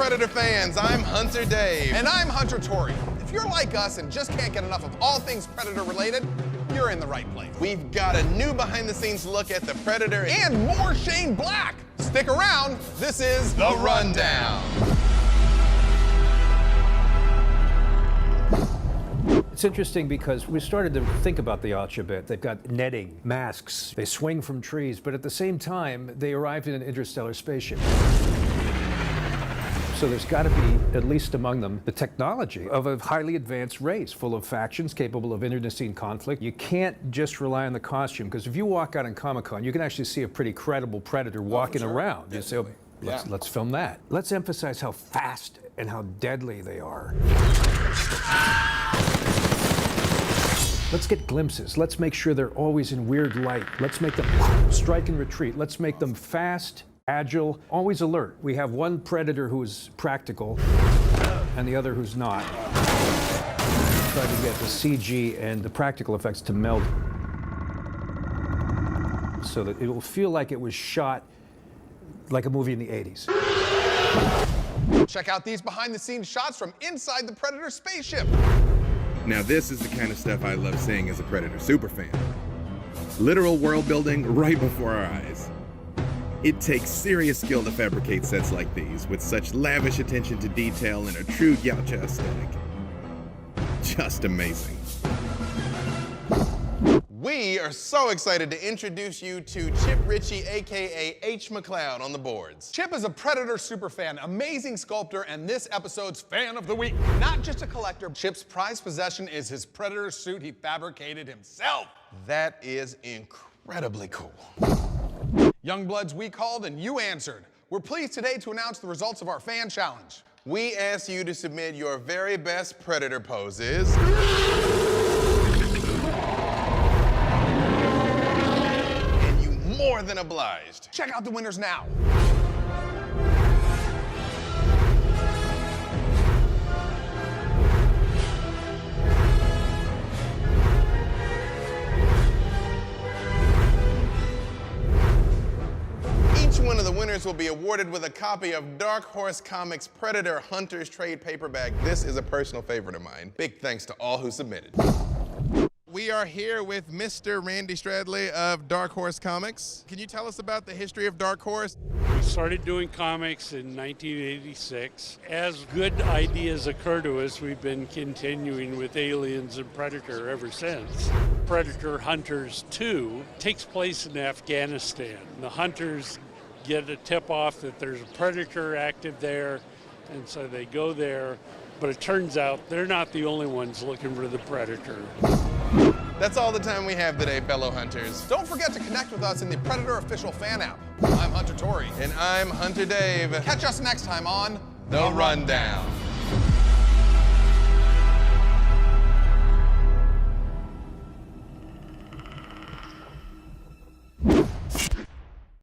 Predator fans, I'm Hunter Dave. And I'm Hunter Tory. If you're like us and just can't get enough of all things Predator related, you're in the right place. We've got a new behind the scenes look at the Predator and more Shane Black. Stick around, this is The Rundown. It's interesting because we started to think about the Arch a bit. They've got netting, masks, they swing from trees, but at the same time, they arrived in an interstellar spaceship. So there's got to be, at least among them, the technology of a highly advanced race, full of factions, capable of internecine conflict. You can't just rely on the costume, because if you walk out in Comic-Con, you can actually see a pretty credible Predator walking around. You say, oh, let's film that. Let's emphasize how fast and how deadly they are. Let's get glimpses. Let's make sure they're always in weird light. Let's make them strike and retreat. Let's make them fast, agile, always alert. We have one Predator who's practical and the other who's not. Try to get the CG and the practical effects to meld so that it will feel like it was shot like a movie in the 80s. Check out these behind the scenes shots from inside the Predator spaceship. Now this is the kind of stuff I love seeing as a Predator superfan. Literal world building right before our eyes. It takes serious skill to fabricate sets like these, with such lavish attention to detail and a true Yautja aesthetic. Just amazing. We are so excited to introduce you to Chip Ritchie, aka H. McCloud, on the boards. Chip is a Predator superfan, amazing sculptor, and this episode's fan of the week. Not just a collector, Chip's prized possession is his Predator suit he fabricated himself. That is incredibly cool. Youngbloods, we called and you answered. We're pleased today to announce the results of our fan challenge. We asked you to submit your very best Predator poses. More than obliged. Check out the winners now. Each one of the winners will be awarded with a copy of Dark Horse Comics Predator Hunters trade paperback. This is a personal favorite of mine. Big thanks to all who submitted. We are here with Mr. Randy Stradley of Dark Horse Comics. Can you tell us about the history of Dark Horse? We started doing comics in 1986. As good ideas occur to us, we've been continuing with Aliens and Predator ever since. Predator Hunters 2 takes place in Afghanistan. The hunters get a tip-off that there's a predator active there, and so they go there. But it turns out they're not the only ones looking for the predator. That's all the time we have today, fellow hunters. Don't forget to connect with us in the Predator official fan app. I'm Hunter Tory. And I'm Hunter Dave. Catch us next time on The Rundown.